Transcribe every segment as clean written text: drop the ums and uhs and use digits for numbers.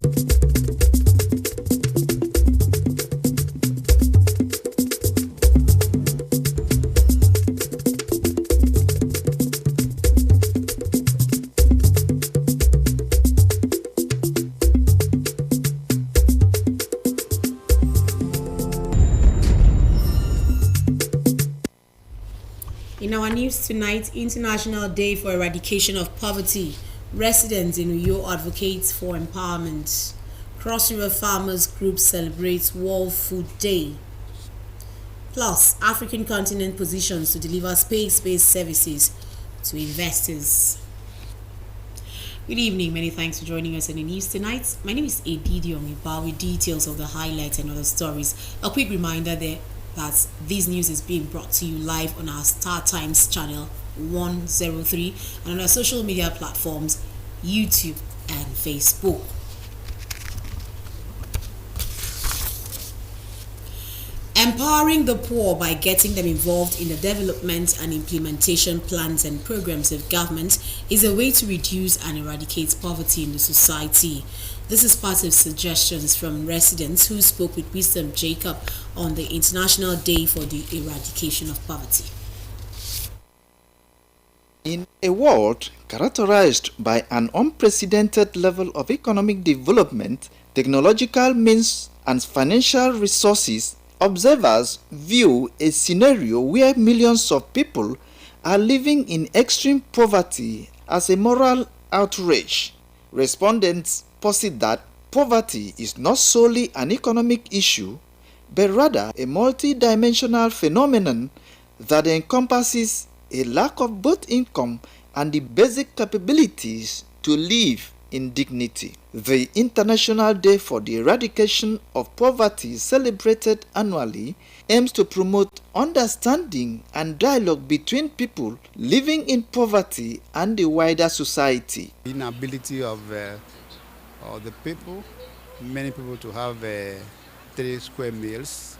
In our news tonight, International Day for Eradication of Poverty. Residents in Uyo advocates for empowerment. Cross River Farmers Group celebrates World Food Day. Plus, African continent positions to deliver space-based services to investors. Good evening. Many thanks for joining us in the news tonight. My name is Edidi Ongiba with details of the highlights and other stories. A quick reminder there that this news is being brought to you live on our Star Times channel 103 and on our social media platforms YouTube and Facebook. Empowering the poor by getting them involved in the development and implementation plans and programs of government is a way to reduce and eradicate poverty in the society. This is part of suggestions from residents who spoke with Wisdom Jacob on the International Day for the Eradication of Poverty. In a world characterized by an unprecedented level of economic development, technological means and financial resources, observers view a scenario where millions of people are living in extreme poverty as a moral outrage. Respondents posit that poverty is not solely an economic issue, but rather a multi-dimensional phenomenon that encompasses a lack of both income and the basic capabilities to live in dignity. The International Day for the Eradication of Poverty, celebrated annually, aims to promote understanding and dialogue between people living in poverty and the wider society. Inability of the people, many people to have 3 square meals,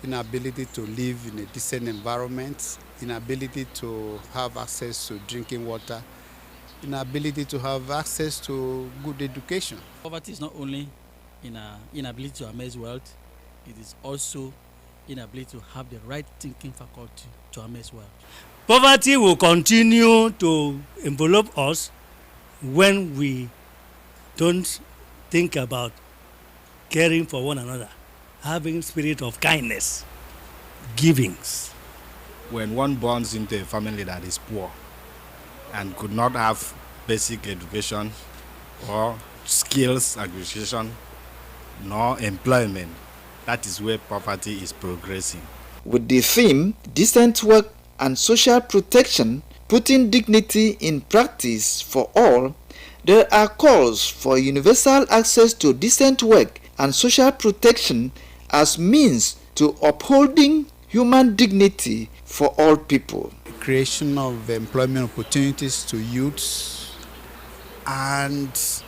inability to live in a decent environment, inability to have access to drinking water, inability to have access to good education. Poverty is not only inability to amass wealth, it is also inability to have the right thinking faculty to amass wealth. Poverty will continue to envelop us when we don't think about caring for one another, having spirit of kindness, givings. When one borns into a family that is poor and could not have basic education or skills acquisition nor employment, that is where poverty is progressing. With the theme Decent Work and Social Protection, putting dignity in practice for all, there are calls for universal access to decent work and social protection as means to upholding human dignity for all people. Creation of employment opportunities to youths and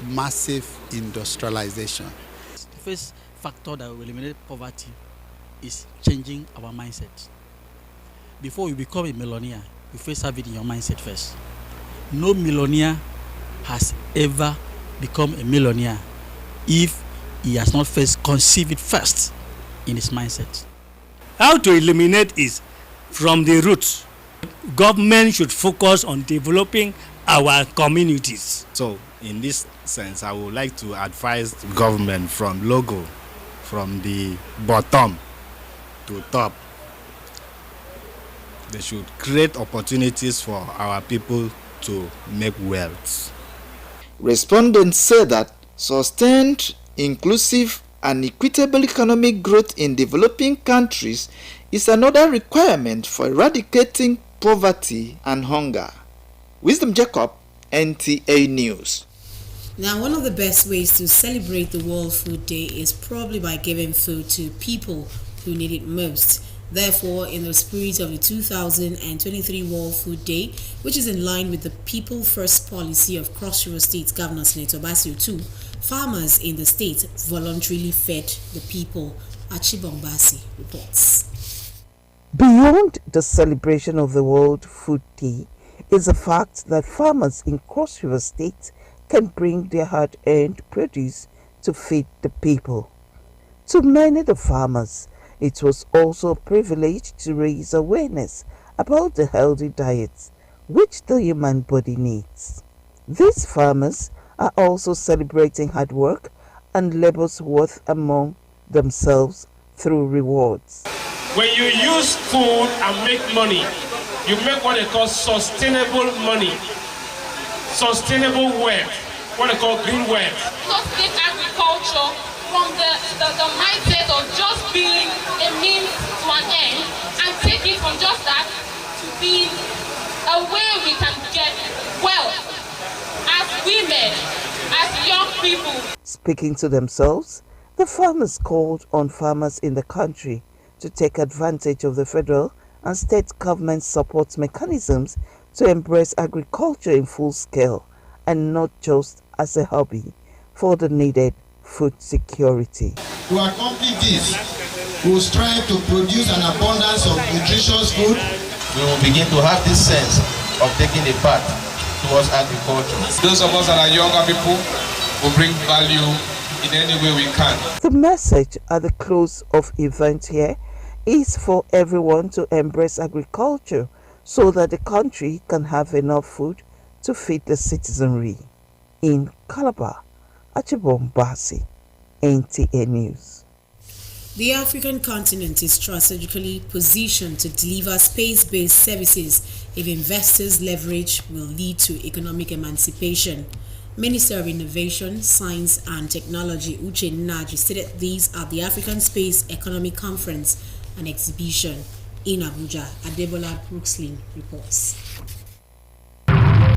massive industrialization. The first factor that will eliminate poverty is changing our mindset. Before you become a millionaire, you first have it in your mindset first. No millionaire has ever become a millionaire if he has not first conceived it first in his mindset. How to eliminate is from the roots. Government should focus on developing our communities. So in this sense, I would like to advise the government from logo, from the bottom to top. They should create opportunities for our people to make wealth. Respondents say that sustained, inclusive, and equitable economic growth in developing countries is another requirement for eradicating poverty and hunger. Wisdom Jacob, NTA News. Now, one of the best ways to celebrate the World Food Day is probably by giving food to people who need it most. Therefore, in the spirit of the 2023 World Food Day, which is in line with the People First policy of Cross River State Governor Senator Basio II, farmers in the state voluntarily fed the people. Achibongbasi reports. Beyond the celebration of the World Food Day is the fact that farmers in Cross River State can bring their hard-earned produce to feed the people. To many of the farmers, it was also a privilege to raise awareness about the healthy diets which the human body needs. These farmers are also celebrating hard work and labor's worth among themselves through rewards. When you use food and make money, you make what they call sustainable money, sustainable wealth, what they call green wealth. Just take agriculture from the mindset of just being a means to an end and take it from just that to being a way we can get wealth as women, as young people. Speaking to themselves, the farmers called on farmers in the country to take advantage of the federal and state government support mechanisms to embrace agriculture in full scale and not just as a hobby for the needed food security. To accomplish this, we will strive to produce an abundance of nutritious food. We will begin to have this sense of taking a part towards agriculture. Those of us that are younger people will bring value in any way we can. The message at the close of event here is for everyone to embrace agriculture so that the country can have enough food to feed the citizenry. In Calabar, Achibombasi, NTA News. The African continent is strategically positioned to deliver space-based services if investors' leverage will lead to economic emancipation. Minister of Innovation, Science and Technology Uche Nnaji stated these at the African Space Economic Conference and Exhibition in Abuja. Adebola Brookslin reports.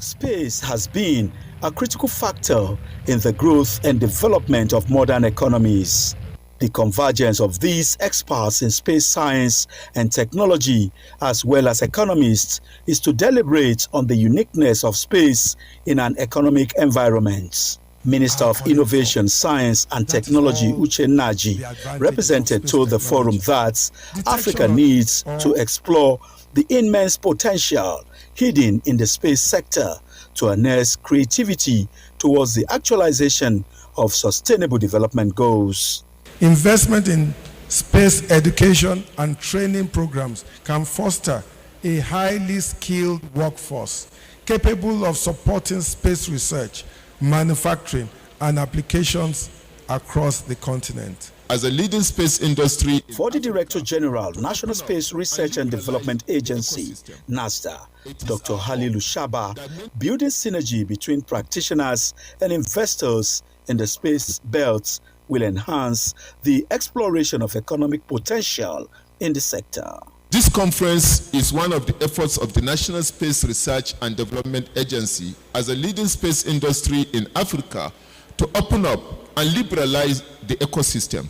Space has been a critical factor in the growth and development of modern economies. The convergence of these experts in space science and technology, as well as economists, is to deliberate on the uniqueness of space in an economic environment. Minister of Innovation, Science and Technology Uche Nnaji, represented told the forum that Africa needs to explore the immense potential hidden in the space sector to harness creativity towards the actualization of sustainable development goals. Investment in space education and training programs can foster a highly skilled workforce capable of supporting space research, manufacturing, and applications across the continent. As a leading space industry... For the Director General, National Space Research and Development Agency, NASDA, Dr. Halilu Shaba, building synergy between practitioners and investors in the space belt will enhance the exploration of economic potential in the sector. This conference is one of the efforts of the National Space Research and Development Agency as a leading space industry in Africa to open up and liberalize the ecosystem.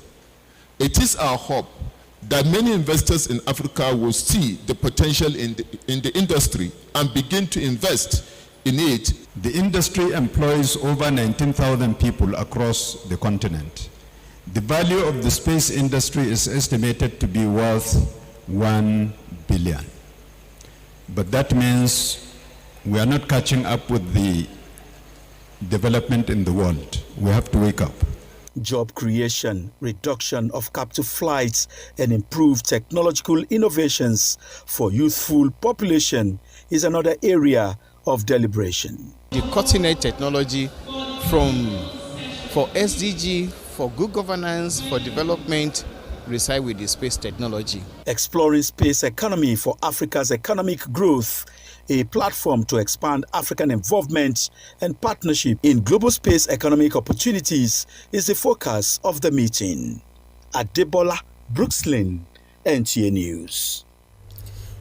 It is our hope that many investors in Africa will see the potential in the industry and begin to invest in it. The industry employs over 19,000 people across the continent. The value of the space industry is estimated to be worth 1 billion. But that means we are not catching up with the development in the world. We have to wake up. Job creation, reduction of captive flights, and improved technological innovations for youthful population is another area of deliberation. The cutting-edge technology for SDG, for good governance, for development, reside with the space technology. Exploring space economy for Africa's economic growth, a platform to expand African involvement and partnership in global space economic opportunities, is the focus of the meeting. Adebola Brookslin, NTA News.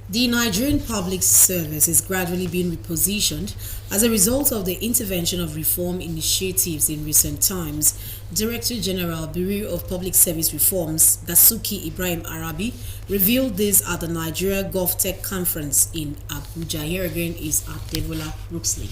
The Nigerian Public Service is gradually being repositioned as a result of the intervention of reform initiatives in recent times. Director General, Bureau of Public Service Reforms, Dasuki Ibrahim Arabi, revealed this at the Nigeria GovTech Conference in Abuja. Here again is Adebola Brooksley.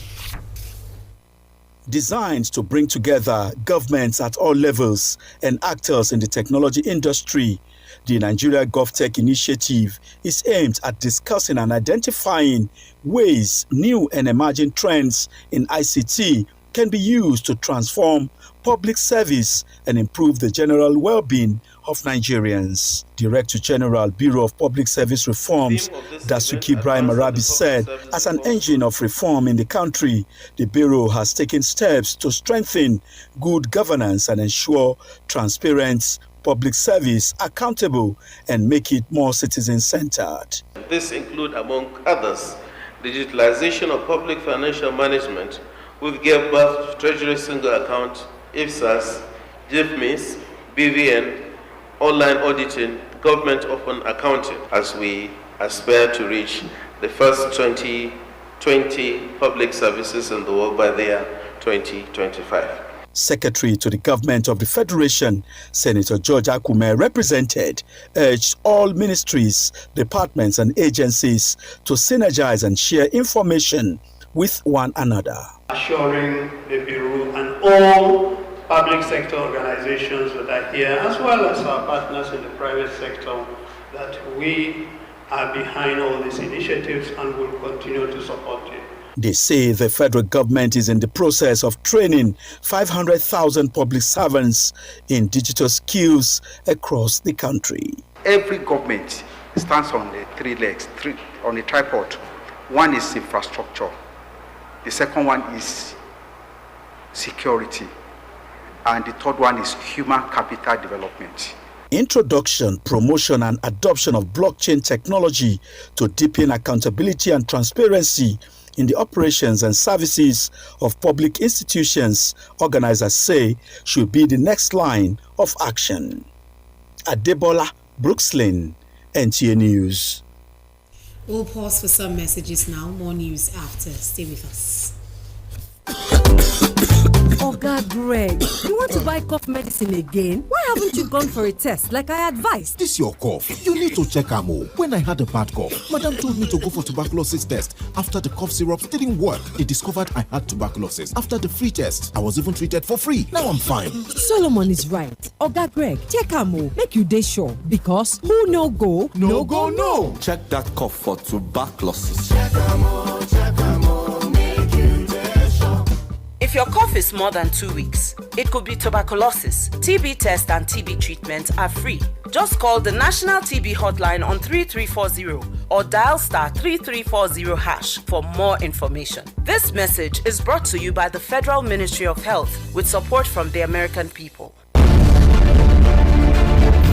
Designed to bring together governments at all levels and actors in the technology industry, the Nigeria GovTech initiative is aimed at discussing and identifying ways new and emerging trends in ICT can be used to transform public service and improve the general well-being of Nigerians. Director General, Bureau of Public Service Reforms, Dasuki Ibrahim Arabi said, as an engine of reform in the country, the Bureau has taken steps to strengthen good governance and ensure transparent public service accountable and make it more citizen-centered. This includes, among others, the digitalization of public financial management, which gave birth to Treasury Single Account, IFSAS, GIFMIS, BVN, online auditing, government open accounting, as we aspire to reach the first 20 public services in the world by the year 2025. Secretary to the Government of the Federation, Senator George Akume, represented, urged all ministries, departments and agencies to synergize and share information with one another. Assuring the Bureau and all public sector organizations that are here, as well as our partners in the private sector, that we are behind all these initiatives and will continue to support it. They say the federal government is in the process of training 500,000 public servants in digital skills across the country. Every government stands on the three legs, on a tripod. One is infrastructure. The second one is security. And the third one is human capital development. Introduction, promotion and adoption of blockchain technology to deepen accountability and transparency in the operations and services of public institutions, organizers say, should be the next line of action. Adebola Brookslyn, NTA News. We'll pause for some messages now. More news after. Stay with us. Oga Greg, you want to buy cough medicine again? Why haven't you gone for a test like I advised? This your cough. You need to check Amo. When I had a bad cough, Madam told me to go for tuberculosis test. After the cough syrups didn't work, they discovered I had tuberculosis. After the free test, I was even treated for free. Now I'm fine. Solomon is right. Oga Greg, check Amo. Make you dey sure. Because who no go, no go, no. Check that cough for tuberculosis. Check Amo, make you dey sure. If your cough is more than 2 weeks, it could be tuberculosis. TB test and TB treatment are free. Just call the National TB Hotline on 3340 or dial *3340# for more information. This message is brought to you by the Federal Ministry of Health with support from the American people.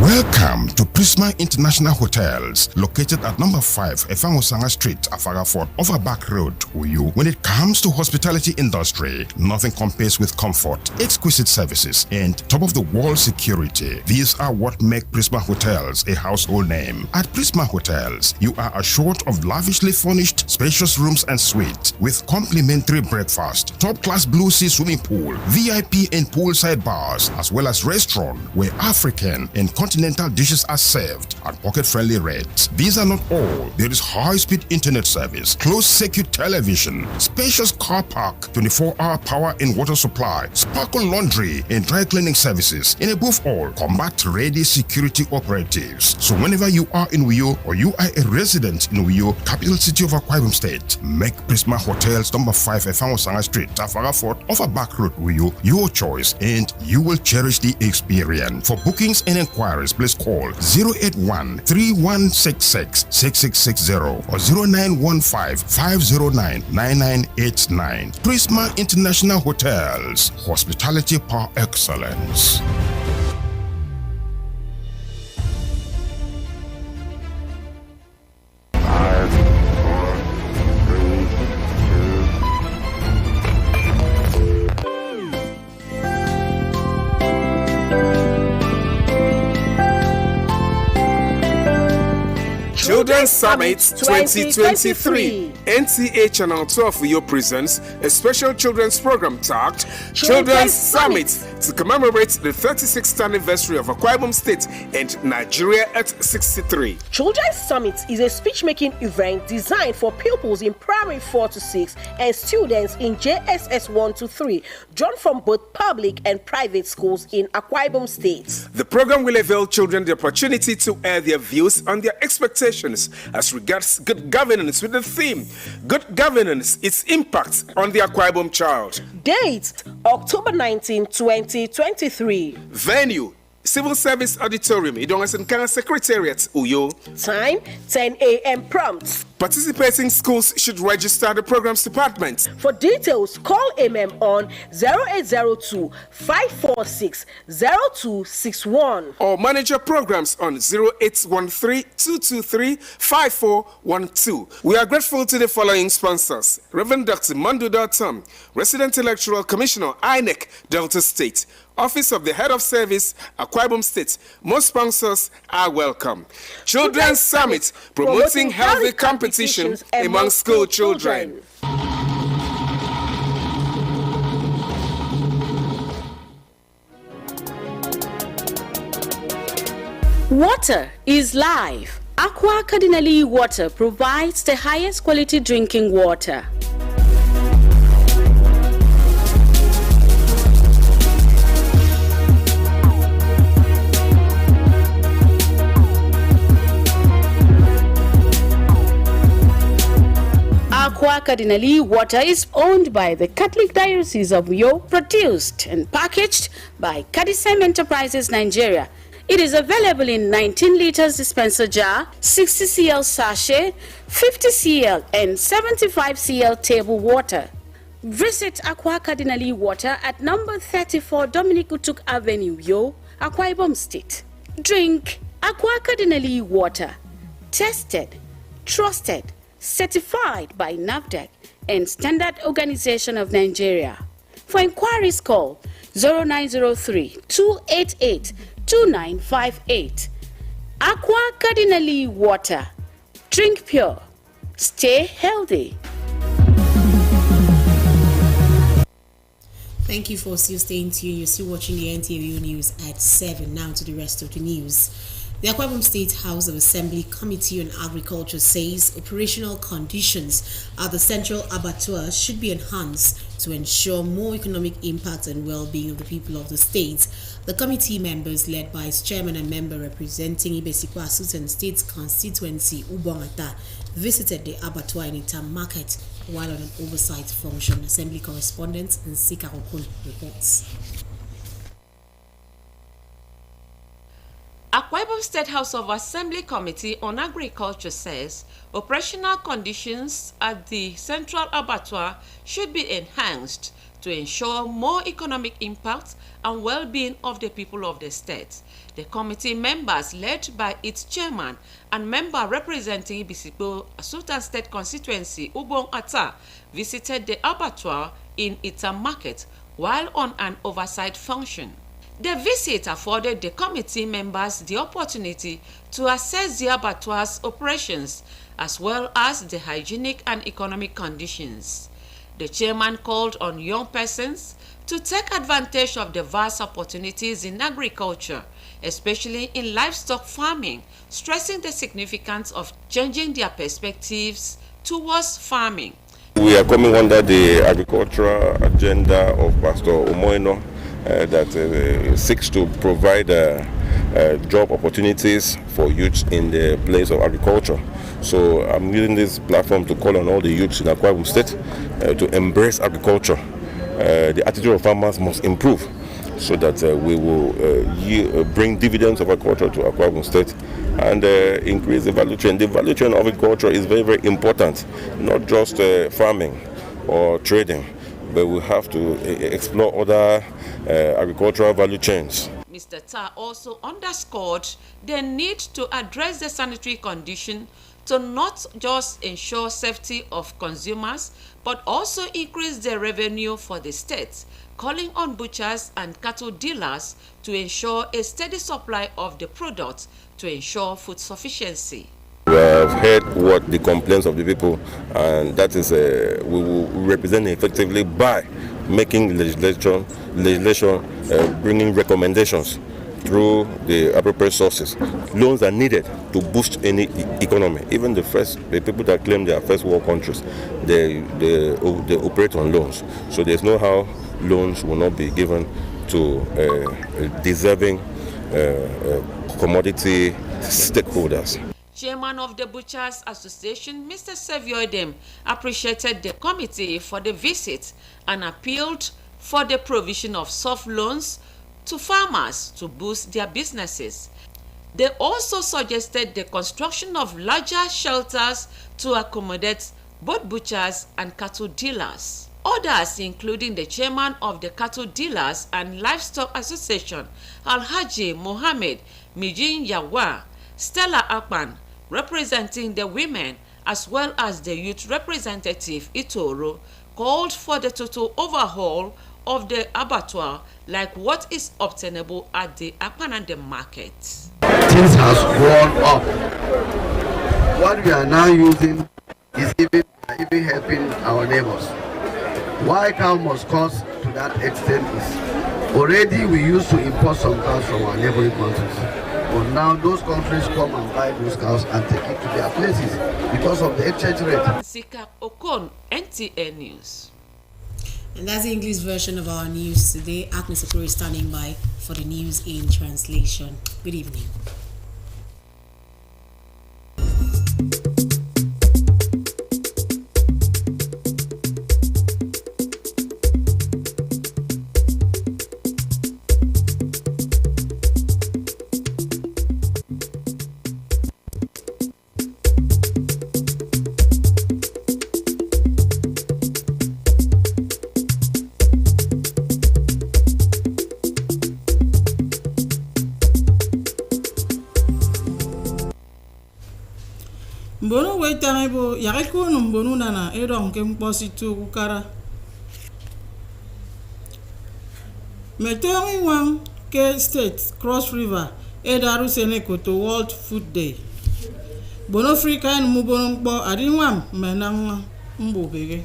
Welcome to Prisma International Hotels, located at number 5 Efangosanga Street, Afara Fort, Overback Road, Uyu. When it comes to hospitality industry, nothing compares with comfort, exquisite services, and top-of-the-world security. These are what make Prisma Hotels a household name. At Prisma Hotels, you are assured of lavishly furnished, spacious rooms and suites with complimentary breakfast, top-class blue sea swimming pool, VIP and poolside bars, as well as restaurant where African and continental dishes are served at pocket-friendly rates. These are not all. There is high-speed internet service, closed-circuit television, spacious car park, 24-hour power and water supply, sparkle laundry and dry cleaning services, and above all, combat-ready security operatives. So whenever you are in Uyo or you are a resident in Uyo, capital city of Akwa Ibom State, make Prisma Hotels number 5 Efangosanga Street, Afara Fort, Overback Road, Uyo, your choice, and you will cherish the experience. For bookings and inquiries, please call 081-3166-6660 or 0915-509-9989. Prisma International Hotels, hospitality par excellence. Children's Summit 2023. NTA Channel 12 Uyo presents a special children's program tagged Children's Summit to commemorate the 36th anniversary of Akwa Ibom State and Nigeria at 63. Children's Summit is a speech-making event designed for pupils in primary 4 to 6 and students in JSS 1 to 3, drawn from both public and private schools in Akwa Ibom State. The program will avail children the opportunity to air their views on their expectations as regards good governance with the theme, Good Governance, Its Impact on the Akwa Ibom Child. Date, October 19, 2023. Venue, Civil Service Auditorium, Idonga Secretariat, Uyo. Time, 10 a.m. prompt. Participating schools should register the programs department. For details, call on 0802 546 0261 or manage your programs on 0813 223 5412. We are grateful to the following sponsors: Reverend Dr. Mandu.Tom, Resident Electoral Commissioner, INEC, Delta State, Office of the Head of Service, Akwa Ibom State. Most sponsors are welcome. Children's Summit, promoting healthy competition among school children. Water is life. Aqua Cardinali Water provides the highest quality drinking water. Aqua Cardinali Water is owned by the Catholic Diocese of Uyo, produced and packaged by Cadisem Enterprises Nigeria. It is available in 19 liters dispenser jar, 60 cl sachet, 50 cl and 75 cl table water. Visit Aqua Cardinali Water at number 34 Dominic Utuk Avenue, Uyo, Akwa Ibom State. Drink Aqua Cardinali Water. Tested, trusted, certified by NAFDAC and Standard Organization of Nigeria. For inquiries, call 0903-288-2958. Aqua Cardinali Water. Drink pure. Stay healthy. Thank you for still staying tuned. You're still watching the NTV News at 7. Now to the rest of the news. The Akwa Ibom State House of Assembly Committee on Agriculture says operational conditions at the Central Abattoir should be enhanced to ensure more economic impact and well-being of the people of the state. The committee members, led by its chairman and member representing Ibesikwa Sultan State constituency, Ubongata, visited the abattoir in Itam Market while on an oversight function. Assembly correspondent Nsika Okun reports. Akwa Ibom State House of Assembly Committee on Agriculture says operational conditions at the Central Abattoir should be enhanced to ensure more economic impact and well-being of the people of the state. The committee members, led by its chairman and member representing Ibisipo Sultan State constituency, Ubong Ata, visited the abattoir in Itam Market while on an oversight function. The visit afforded the committee members the opportunity to assess the abattoir's operations as well as the hygienic and economic conditions. The chairman called on young persons to take advantage of the vast opportunities in agriculture, especially in livestock farming, stressing the significance of changing their perspectives towards farming. We are coming under the agricultural agenda of Pastor Omoino that seeks to provide job opportunities for youths in the place of agriculture. So I'm using this platform to call on all the youths in Akwa Ibom State to embrace agriculture. The attitude of farmers must improve so that we will bring dividends of agriculture to Akwa Ibom State and increase the value chain. The value chain of agriculture is very, very important, not just farming or trading, but we have to explore other agricultural value chains. Mr. Ta also underscored the need to address the sanitary condition to not just ensure safety of consumers, but also increase the revenue for the state, calling on butchers and cattle dealers to ensure a steady supply of the products to ensure food sufficiency. We have heard what the complaints of the people, and that is we will represent effectively by making legislation, bringing recommendations through the appropriate sources. Loans are needed to boost any economy. Even the people that claim they are first world countries, they operate on loans. So there's no how loans will not be given to deserving commodity stakeholders. Chairman of the Butchers Association, Mr. Savioidem, appreciated the committee for the visit and appealed for the provision of soft loans to farmers to boost their businesses. They also suggested the construction of larger shelters to accommodate both butchers and cattle dealers. Others, including the chairman of the Cattle Dealers and Livestock Association, Alhaji Mohammed Mijin Yawa, Stella Akpan, representing the women, as well as the youth representative Itoro, called for the total overhaul of the abattoir like what is obtainable at the Akpanande market. Things has gone up. What we are now using is even helping our neighbors. Why cow must cost to that extent is already we used to import some cows from our neighboring countries. But now those countries come and buy those cows and take it to their places because of the exchange rate. Sika Okon, NTA News. And that's the English version of our news today. Agnes Okoro is standing by for the news in translation. Good evening. Mbono wetang ibo yakiko no mbono nana edong ke mpositu kukara metongi wang ke state Cross River edaru seneko to World Food Day bono Africa mu bono mpo adinwam menang mbobege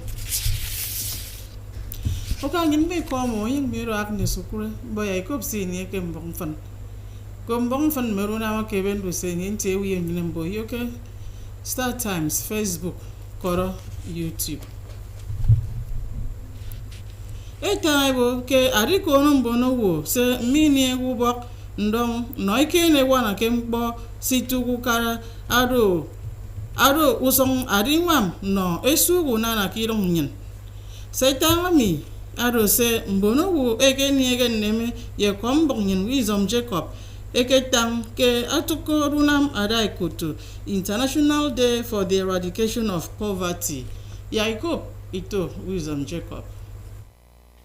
oka ngin be ko mo yin miro Agnes Okoro boya ikopsi ni ke mbong fan meruna ma ke bendu senyin te wiye ngin mbo yoke Star Times, Facebook, Koro, YouTube. Etaibo ke ariko no mbono wo se mini egubok ndong noike ne wana kempo situgu kara ado usong arinwam no esugu nana kirong nyen. Setangami ado se mbono wo eke ni ege neme ye kombok nyen Wisdom Jacob Eketang ke atoko runam adai kutu International Day for the Eradication of Poverty. Yaikop ito Wisdom Jacob.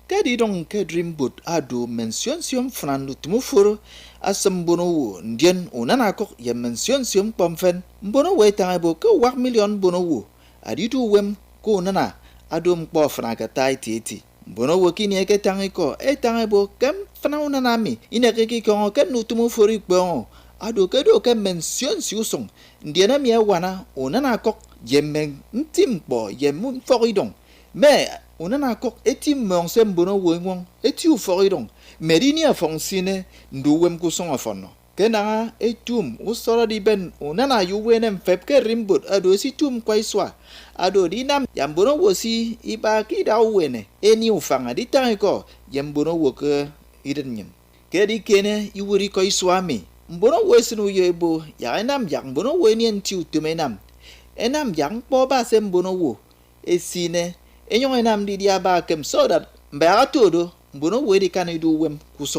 Kadi dong ke dreamboat ado mention siom franlu tumufur asam bono wo ndien unana kok ya mention siom pomfen bono we tangabo ke 1 million bono wo aditu wem ko nana ado mpo franka tai titi bono wo kini ke tangiko tangabo kem fanauna nami inakiki ko kem nutumu fori gbo ado ke mention siusong ndiena mi wana unana kok yemen ntimpo yemun foridong me unana kok etim monse mbono wengwong etiu foridong merini afonsine nduwem kusong afonno kenanga etum usora di ben unana yuwenem fepke rimbut ado situm kwaiswa ado dinam yambono wosi ibaki dawene eni ufanga ditangiko yambono woke idennyem kedi kene iwuri kwaiswami mbono wesinu yebo ya enam yang bono weni entiu tumenam enam yang boba sembono wo esine enyo enam di dia ba kem so that mba atodo mbono wedi kanidu wem kusong